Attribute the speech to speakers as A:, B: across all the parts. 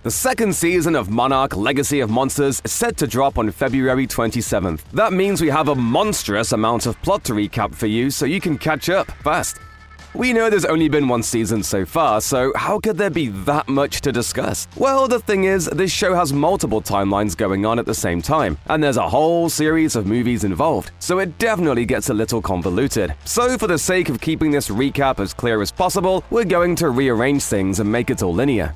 A: The second season of Monarch Legacy of Monsters is set to drop on February 27th. That means we have a monstrous amount of plot to recap for you so you can catch up fast. We know there's only been one season so far, so how could there be that much to discuss? Well, the thing is, this show has multiple timelines going on at the same time, and there's a whole series of movies involved, so it definitely gets a little convoluted. So for the sake of keeping this recap as clear as possible, we're going to rearrange things and make it all linear.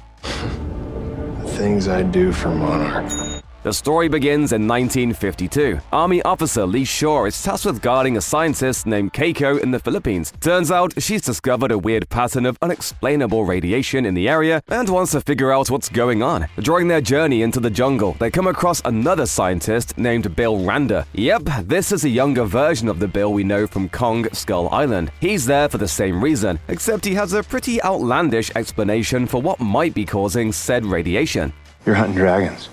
B: The things I do for Monarch.
A: The story begins in 1952. Army officer Lee Shaw is tasked with guarding a scientist named Keiko in the Philippines. Turns out she's discovered a weird pattern of unexplainable radiation in the area and wants to figure out what's going on. During their journey into the jungle, they come across another scientist named Bill Randa. Yep, this is a younger version of the Bill we know from Kong Skull Island. He's there for the same reason, except he has a pretty outlandish explanation for what might be causing said radiation.
B: You're hunting dragons.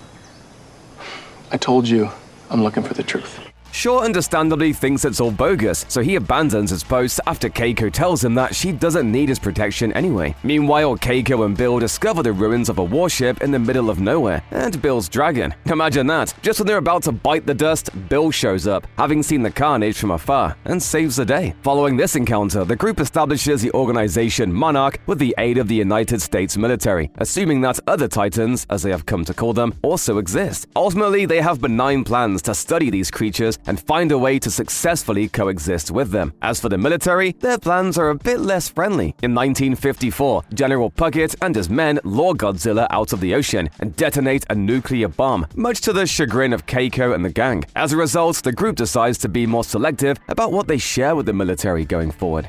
B: I told you, I'm looking for the truth.
A: Shaw understandably thinks it's all bogus, so he abandons his post after Keiko tells him that she doesn't need his protection anyway. Meanwhile, Keiko and Bill discover the ruins of a warship in the middle of nowhere, and Bill's dragon. Imagine that. Just when they're about to bite the dust, Bill shows up, having seen the carnage from afar, and saves the day. Following this encounter, the group establishes the organization Monarch with the aid of the United States military, assuming that other Titans, as they have come to call them, also exist. Ultimately, they have benign plans to study these creatures and find a way to successfully coexist with them. As for the military, their plans are a bit less friendly. In 1954, General Puckett and his men lure Godzilla out of the ocean and detonate a nuclear bomb, much to the chagrin of Keiko and the gang. As a result, the group decides to be more selective about what they share with the military going forward.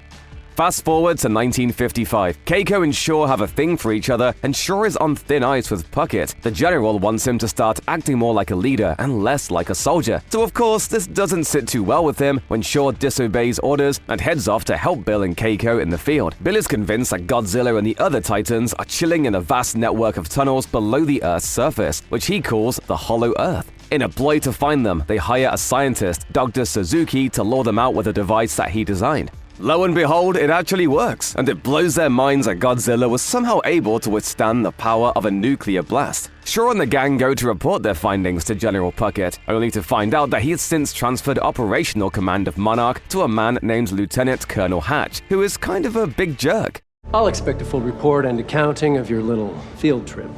A: Fast forward to 1955. Keiko and Shaw have a thing for each other, and Shaw is on thin ice with Puckett. The general wants him to start acting more like a leader and less like a soldier. So of course, this doesn't sit too well with him when Shaw disobeys orders and heads off to help Bill and Keiko in the field. Bill is convinced that Godzilla and the other Titans are chilling in a vast network of tunnels below the Earth's surface, which he calls the Hollow Earth. In a ploy to find them, they hire a scientist, Dr. Suzuki, to lure them out with a device that he designed. Lo and behold, it actually works, and it blows their minds that Godzilla was somehow able to withstand the power of a nuclear blast. Shaw and the gang go to report their findings to General Puckett, only to find out that he has since transferred operational command of Monarch to a man named Lieutenant Colonel Hatch, who is kind of a big jerk.
C: I'll expect a full report and accounting of your little field trip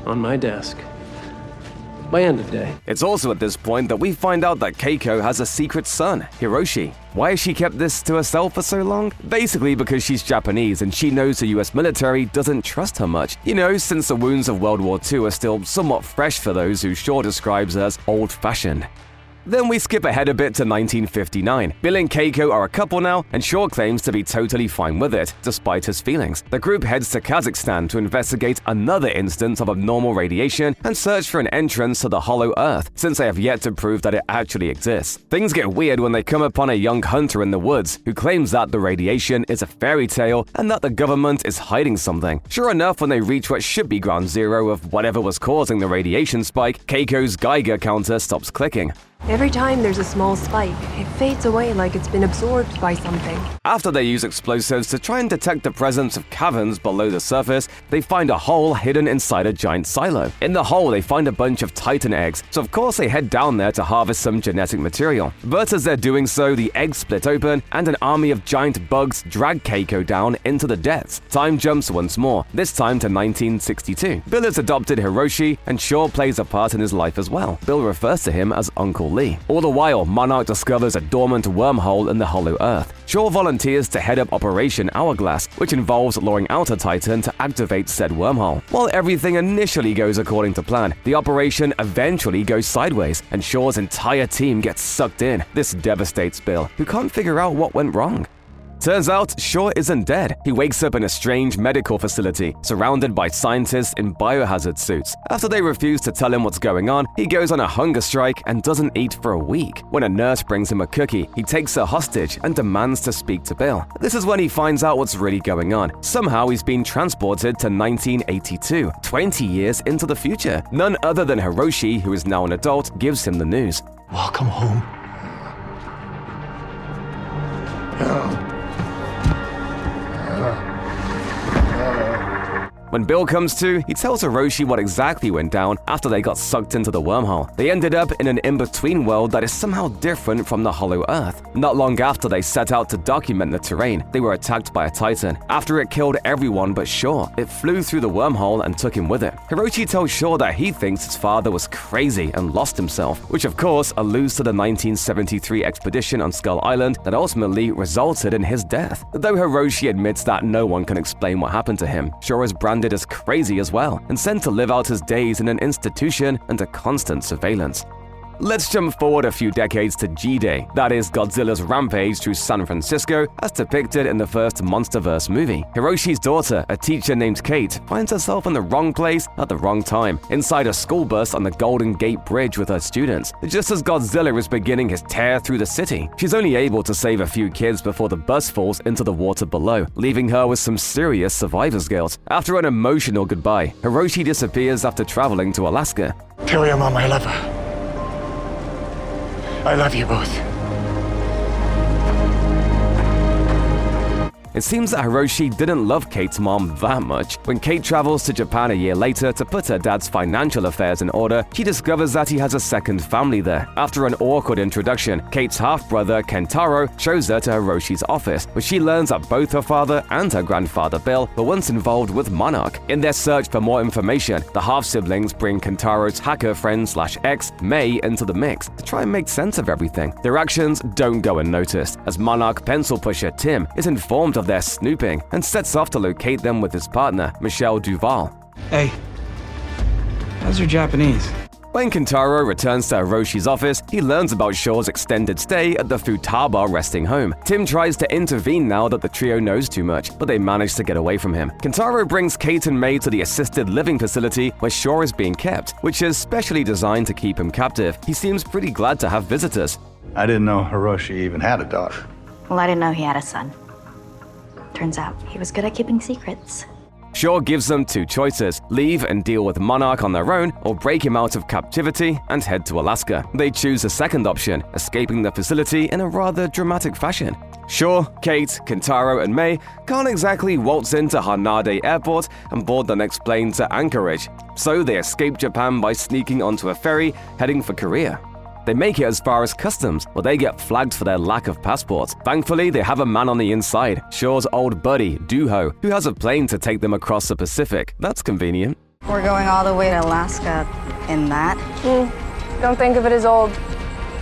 C: on my desk by end of day.
A: It's also at this point that we find out that Keiko has a secret son, Hiroshi. Why has she kept this to herself for so long? Basically because she's Japanese and she knows the US military doesn't trust her much. You know, since the wounds of World War II are still somewhat fresh for those who Shaw describes as old-fashioned. Then we skip ahead a bit to 1959. Bill and Keiko are a couple now, and Shaw claims to be totally fine with it, despite his feelings. The group heads to Kazakhstan to investigate another instance of abnormal radiation and search for an entrance to the Hollow Earth, since they have yet to prove that it actually exists. Things get weird when they come upon a young hunter in the woods who claims that the radiation is a fairy tale and that the government is hiding something. Sure enough, when they reach what should be ground zero of whatever was causing the radiation spike, Keiko's Geiger counter stops clicking.
D: Every time there's a small spike, it fades away like it's been absorbed by something.
A: After they use explosives to try and detect the presence of caverns below the surface, they find a hole hidden inside a giant silo. In the hole, they find a bunch of Titan eggs, so of course they head down there to harvest some genetic material. But as they're doing so, the eggs split open, and an army of giant bugs drag Keiko down into the depths. Time jumps once more, this time to 1962. Bill has adopted Hiroshi, and Shaw plays a part in his life as well. Bill refers to him as Uncle Lee. All the while, Monarch discovers a dormant wormhole in the Hollow Earth. Shaw volunteers to head up Operation Hourglass, which involves luring out a Titan to activate said wormhole. While everything initially goes according to plan, the operation eventually goes sideways, and Shaw's entire team gets sucked in. This devastates Bill, who can't figure out what went wrong. Turns out, Shaw isn't dead. He wakes up in a strange medical facility, surrounded by scientists in biohazard suits. After they refuse to tell him what's going on, he goes on a hunger strike and doesn't eat for a week. When a nurse brings him a cookie, he takes her hostage and demands to speak to Bill. This is when he finds out what's really going on. Somehow he's been transported to 1982, 20 years into the future. None other than Hiroshi, who is now an adult, gives him the news.
B: Welcome home.
A: When Bill comes to, he tells Hiroshi what exactly went down after they got sucked into the wormhole. They ended up in an in-between world that is somehow different from the Hollow Earth. Not long after they set out to document the terrain, they were attacked by a titan. After it killed everyone but Shaw, it flew through the wormhole and took him with it. Hiroshi tells Shaw that he thinks his father was crazy and lost himself, which of course alludes to the 1973 expedition on Skull Island that ultimately resulted in his death. Though Hiroshi admits that no one can explain what happened to him, Shaw is branded as crazy as well and sent to live out his days in an institution under constant surveillance. Let's jump forward a few decades to G-Day, that is Godzilla's rampage through San Francisco as depicted in the first MonsterVerse movie. Hiroshi's daughter, a teacher named Cate, finds herself in the wrong place at the wrong time, inside a school bus on the Golden Gate Bridge with her students, just as Godzilla is beginning his tear through the city. She's only able to save a few kids before the bus falls into the water below, leaving her with some serious survivor's guilt. After an emotional goodbye, Hiroshi disappears after traveling to Alaska.
E: Tell your mom I love her. I love you both.
A: It seems that Hiroshi didn't love Cate's mom that much. When Cate travels to Japan a year later to put her dad's financial affairs in order, she discovers that he has a second family there. After an awkward introduction, Cate's half-brother, Kentaro, shows her to Hiroshi's office, where she learns that both her father and her grandfather, Bill, were once involved with Monarch. In their search for more information, the half-siblings bring Kentaro's hacker friend/ex, May, into the mix to try and make sense of everything. Their actions don't go unnoticed, as Monarch pencil pusher Tim is informed of their snooping and sets off to locate them with his partner, Michelle Duval.
F: Hey, how's your Japanese?
A: When Kentaro returns to Hiroshi's office, he learns about Shaw's extended stay at the Futaba resting home. Tim tries to intervene now that the trio knows too much, but they manage to get away from him. Kentaro brings Cate and May to the assisted living facility where Shaw is being kept, which is specially designed to keep him captive. He seems pretty glad to have visitors.
G: I didn't know Hiroshi even had a daughter.
H: Well, I didn't know he had a son. Turns out he was good at keeping secrets.
A: Shaw gives them two choices: leave and deal with Monarch on their own, or break him out of captivity and head to Alaska. They choose the second option, escaping the facility in a rather dramatic fashion. Shaw, Cate, Kentaro, and May can't exactly waltz into Hanade Airport and board the next plane to Anchorage, so they escape Japan by sneaking onto a ferry heading for Korea. They make it as far as customs, where they get flagged for their lack of passports. Thankfully, they have a man on the inside, Shaw's old buddy, Duho, who has a plane to take them across the Pacific. That's convenient.
H: We're going all the way to Alaska in that?
D: Don't think of it as old.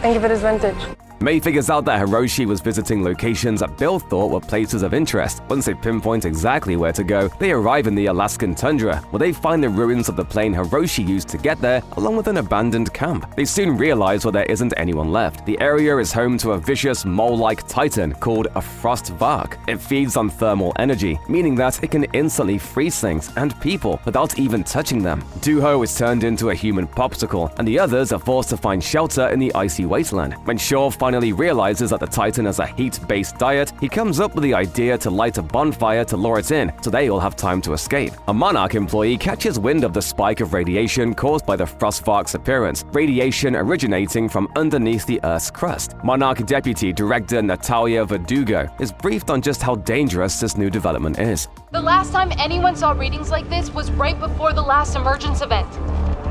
D: Think of it as vintage.
A: May figures out that Hiroshi was visiting locations that Bill thought were places of interest. Once they pinpoint exactly where to go, they arrive in the Alaskan tundra, where they find the ruins of the plane Hiroshi used to get there, along with an abandoned camp. They soon realize where there isn't anyone left. The area is home to a vicious mole-like titan called a frost vark. It feeds on thermal energy, meaning that it can instantly freeze things and people without even touching them. Duho is turned into a human popsicle, and the others are forced to find shelter in the icy wasteland. When Shaw finally realizes that the Titan has a heat-based diet, he comes up with the idea to light a bonfire to lure it in, so they all have time to escape. A Monarch employee catches wind of the spike of radiation caused by the Frostvark's appearance, radiation originating from underneath the Earth's crust. Monarch Deputy Director Natalia Verdugo is briefed on just how dangerous this new development is.
I: The last time anyone saw readings like this was right before the last emergence event,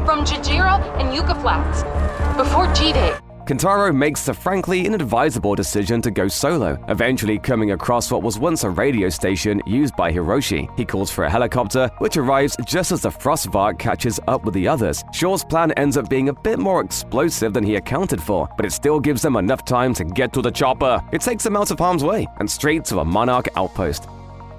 I: from Jajira and Yucca Flats, before G-Day.
A: Kentaro makes the frankly inadvisable decision to go solo, eventually coming across what was once a radio station used by Hiroshi. He calls for a helicopter, which arrives just as the Frostvark catches up with the others. Shaw's plan ends up being a bit more explosive than he accounted for, but it still gives them enough time to get to the chopper. It takes them out of harm's way and straight to a Monarch outpost.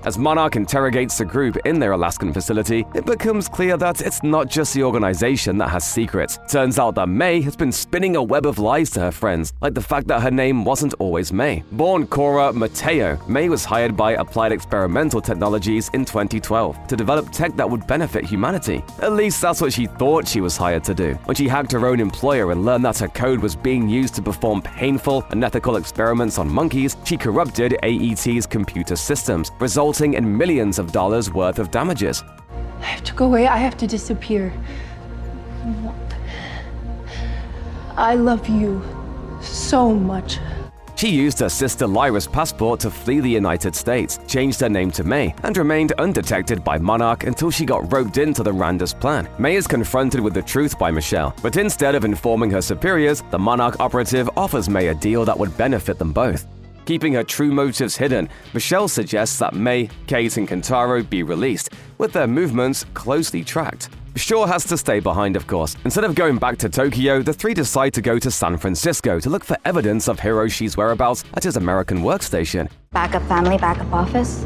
A: As Monarch interrogates the group in their Alaskan facility, it becomes clear that it's not just the organization that has secrets. Turns out that May has been spinning a web of lies to her friends, like the fact that her name wasn't always May. Born Cora Mateo, May was hired by Applied Experimental Technologies in 2012 to develop tech that would benefit humanity. At least that's what she thought she was hired to do. When she hacked her own employer and learned that her code was being used to perform painful, unethical experiments on monkeys, she corrupted AET's computer systems, resulting in millions of dollars worth of damages.
D: I have to go away. I have to disappear. I love you so much.
A: She used her sister Lyra's passport to flee the United States, changed her name to May, and remained undetected by Monarch until she got roped into the Randa's plan. May is confronted with the truth by Michelle, but instead of informing her superiors, the Monarch operative offers May a deal that would benefit them both. Keeping her true motives hidden, Michelle suggests that May, Cate, and Kentaro be released, with their movements closely tracked. Shaw has to stay behind, of course. Instead of going back to Tokyo, the three decide to go to San Francisco to look for evidence of Hiroshi's whereabouts at his American workstation.
H: Backup family, backup office.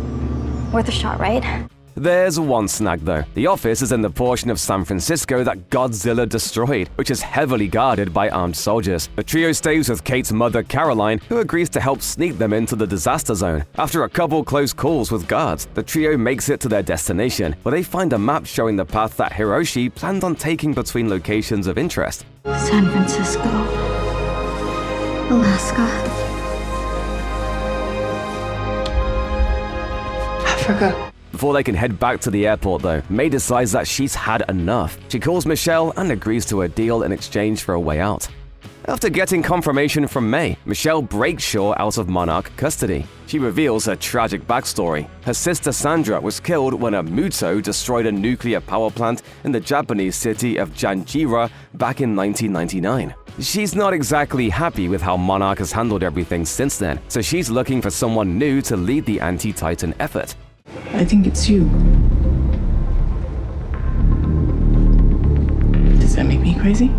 H: Worth a shot, right?
A: There's one snag though. The office is in the portion of San Francisco that Godzilla destroyed, which is heavily guarded by armed soldiers. The trio stays with Kate's mother, Caroline, who agrees to help sneak them into the disaster zone. After a couple close calls with guards, the trio makes it to their destination, where they find a map showing the path that Hiroshi planned on taking between locations of interest.
H: San Francisco. Alaska.
B: Africa.
A: Before they can head back to the airport though, May decides that she's had enough. She calls Michelle and agrees to a deal in exchange for a way out. After getting confirmation from May, Michelle breaks Shaw out of Monarch custody. She reveals her tragic backstory. Her sister Sandra was killed when a Muto destroyed a nuclear power plant in the Japanese city of Janjira back in 1999. She's not exactly happy with how Monarch has handled everything since then, so she's looking for someone new to lead the anti-Titan effort.
J: I think it's you. Does that make me crazy?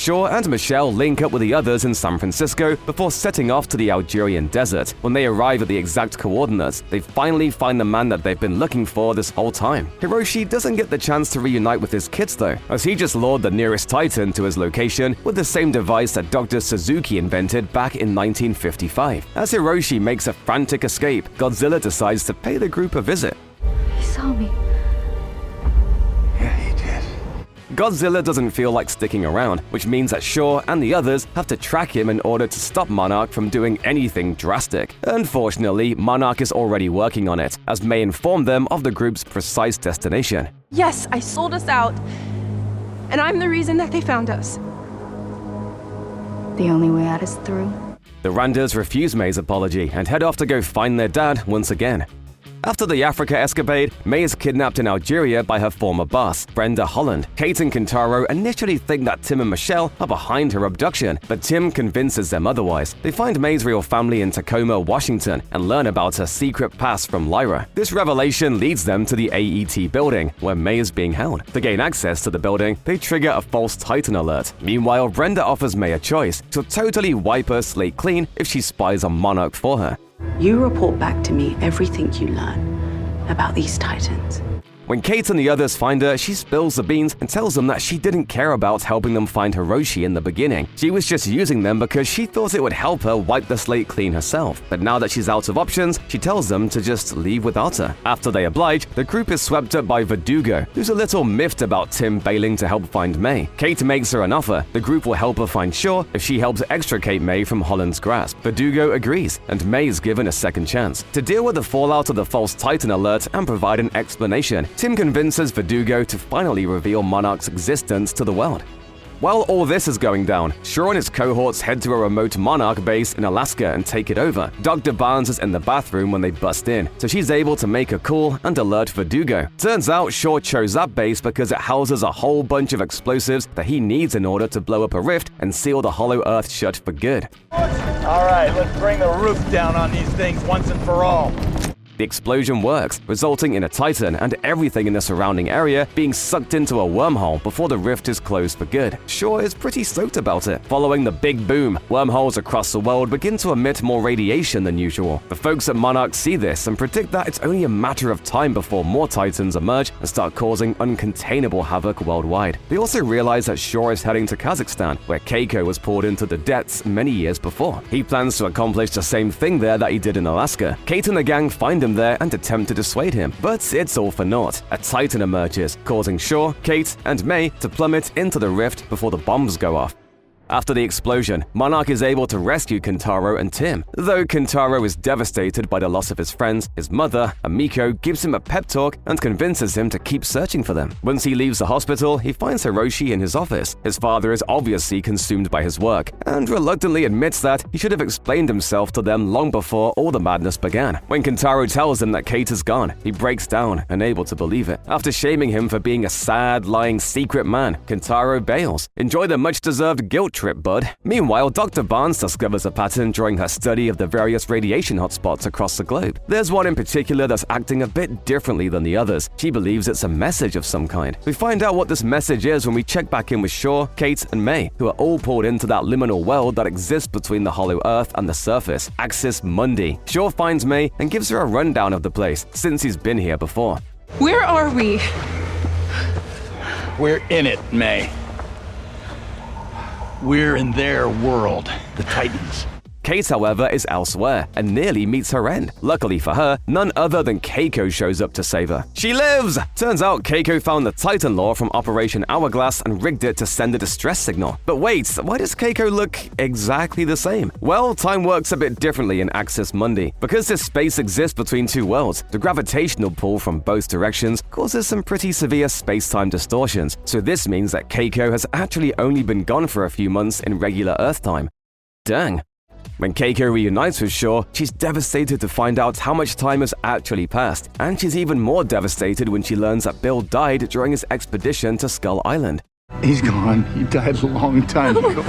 A: Shaw and Michelle link up with the others in San Francisco before setting off to the Algerian desert. When they arrive at the exact coordinates, they finally find the man that they've been looking for this whole time. Hiroshi doesn't get the chance to reunite with his kids though, as he just lured the nearest Titan to his location with the same device that Dr. Suzuki invented back in 1955. As Hiroshi makes a frantic escape, Godzilla decides to pay the group a visit.
H: He saw me.
G: Yeah, he did.
A: Godzilla doesn't feel like sticking around, which means that Shaw and the others have to track him in order to stop Monarch from doing anything drastic. Unfortunately, Monarch is already working on it, as May informed them of the group's precise destination.
D: Yes, I sold us out. And I'm the reason that they found us.
H: The only way out is through.
A: The Randas refuse May's apology and head off to go find their dad once again. After the Africa escapade, May is kidnapped in Algeria by her former boss, Brenda Holland. Cate and Kentaro initially think that Tim and Michelle are behind her abduction, but Tim convinces them otherwise. They find May's real family in Tacoma, Washington, and learn about her secret past from Lyra. This revelation leads them to the AET building, where May is being held. To gain access to the building, they trigger a false Titan alert. Meanwhile, Brenda offers May a choice to totally wipe her slate clean if she spies on Monarch for her.
J: You report back to me everything you learn about these Titans.
A: When Cate and the others find her, she spills the beans and tells them that she didn't care about helping them find Hiroshi in the beginning. She was just using them because she thought it would help her wipe the slate clean herself. But now that she's out of options, she tells them to just leave without her. After they oblige, the group is swept up by Verdugo, who's a little miffed about Tim bailing to help find May. Cate makes her an offer. The group will help her find Shaw if she helps extricate May from Holland's grasp. Verdugo agrees, and May is given a second chance. To deal with the fallout of the false Titan alert and provide an explanation, Tim convinces Verdugo to finally reveal Monarch's existence to the world. While all this is going down, Shaw and his cohorts head to a remote Monarch base in Alaska and take it over. Dr. Barnes is in the bathroom when they bust in, so she's able to make a call and alert Verdugo. Turns out Shaw chose that base because it houses a whole bunch of explosives that he needs in order to blow up a rift and seal the hollow earth shut for good.
K: All right, let's bring the roof down on these things once and for all.
A: The explosion works, resulting in a Titan and everything in the surrounding area being sucked into a wormhole before the rift is closed for good. Shaw is pretty stoked about it. Following the big boom, wormholes across the world begin to emit more radiation than usual. The folks at Monarch see this and predict that it's only a matter of time before more Titans emerge and start causing uncontainable havoc worldwide. They also realize that Shaw is heading to Kazakhstan, where Keiko was poured into the depths many years before. He plans to accomplish the same thing there that he did in Alaska. Cate and the gang find him there and attempt to dissuade him, but it's all for naught. A Titan emerges, causing Shaw, Cate, and May to plummet into the rift before the bombs go off. After the explosion, Monarch is able to rescue Kentaro and Tim. Though Kentaro is devastated by the loss of his friends, his mother, Amiko, gives him a pep talk and convinces him to keep searching for them. Once he leaves the hospital, he finds Hiroshi in his office. His father is obviously consumed by his work and reluctantly admits that he should have explained himself to them long before all the madness began. When Kentaro tells him that Cate is gone, he breaks down, unable to believe it. After shaming him for being a sad, lying secret man, Kentaro bails. Enjoy the much-deserved guilt trip, bud. Meanwhile, Dr. Barnes discovers a pattern during her study of the various radiation hotspots across the globe. There's one in particular that's acting a bit differently than the others. She believes it's a message of some kind. We find out what this message is when we check back in with Shaw, Cate, and May, who are all pulled into that liminal world that exists between the hollow earth and the surface, Axis Mundi. Shaw finds May and gives her a rundown of the place, since he's been here before.
J: Where are we?
K: We're in it, May. We're in their world, the Titans.
A: Cate, however, is elsewhere and nearly meets her end. Luckily for her, none other than Keiko shows up to save her. She lives! Turns out Keiko found the Titan lore from Operation Hourglass and rigged it to send a distress signal. But wait, why does Keiko look exactly the same? Well, time works a bit differently in Axis Mundi. Because this space exists between two worlds, the gravitational pull from both directions causes some pretty severe space-time distortions. So this means that Keiko has actually only been gone for a few months in regular Earth time. Dang. When Keiko reunites with Shaw, she's devastated to find out how much time has actually passed, and she's even more devastated when she learns that Bill died during his expedition to Skull Island.
G: He's gone. He died a long time ago.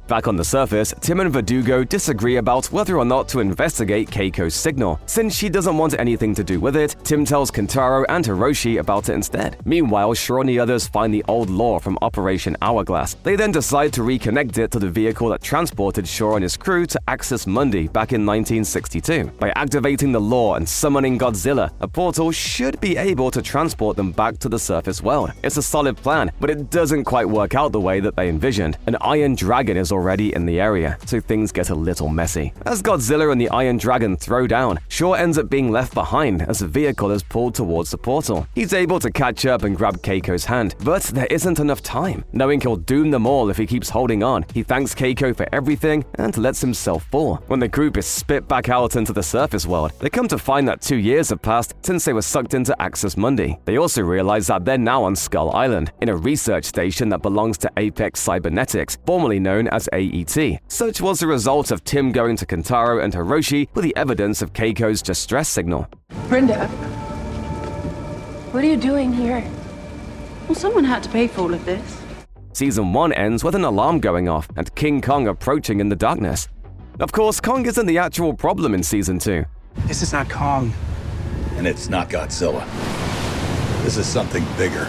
A: Back on the surface, Tim and Verdugo disagree about whether or not to investigate Keiko's signal. Since she doesn't want anything to do with it, Tim tells Kentaro and Hiroshi about it instead. Meanwhile, Shaw and the others find the old lore from Operation Hourglass. They then decide to reconnect it to the vehicle that transported Shaw and his crew to Axis Mundi back in 1962. By activating the lore and summoning Godzilla, a portal should be able to transport them back to the surface world. It's a solid plan, but it doesn't quite work out the way that they envisioned. An Iron Dragon is already in the area, so things get a little messy. As Godzilla and the Iron Dragon throw down, Shaw ends up being left behind as the vehicle is pulled towards the portal. He's able to catch up and grab Keiko's hand, but there isn't enough time. Knowing he'll doom them all if he keeps holding on, he thanks Keiko for everything and lets himself fall. When the group is spit back out into the surface world, they come to find that 2 years have passed since they were sucked into Axis Mundi. They also realize that they're now on Skull Island, in a research station that belongs to Apex Cybernetics, formerly known as AET. Such was the result of Tim going to Kentaro and Hiroshi with the evidence of Keiko's distress signal.
J: Brenda.
D: What are you doing here?
J: Well, someone had to pay for all of this.
A: Season 1 ends with an alarm going off and King Kong approaching in the darkness. Of course, Kong isn't the actual problem in Season 2.
F: This is not Kong.
K: And it's not Godzilla. This is something bigger.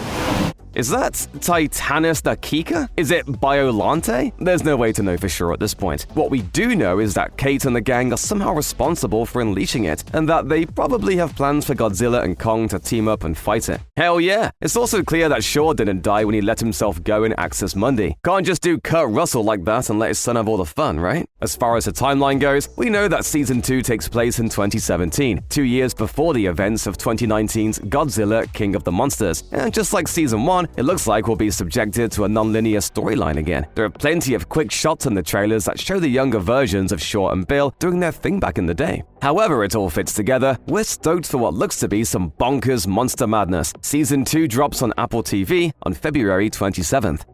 A: Is that Titanus the Kika? Is it Biolante? There's no way to know for sure at this point. What we do know is that Cate and the gang are somehow responsible for unleashing it, and that they probably have plans for Godzilla and Kong to team up and fight it. Hell yeah! It's also clear that Shaw didn't die when he let himself go in Axis Mundi. Can't just do Kurt Russell like that and let his son have all the fun, right? As far as the timeline goes, we know that Season 2 takes place in 2017, 2 years before the events of 2019's Godzilla King of the Monsters, and just like Season 1, it looks like we'll be subjected to a non-linear storyline again. There are plenty of quick shots in the trailers that show the younger versions of Shaw and Bill doing their thing back in the day. However it all fits together, we're stoked for what looks to be some bonkers monster madness. Season 2 drops on Apple TV on February 27th.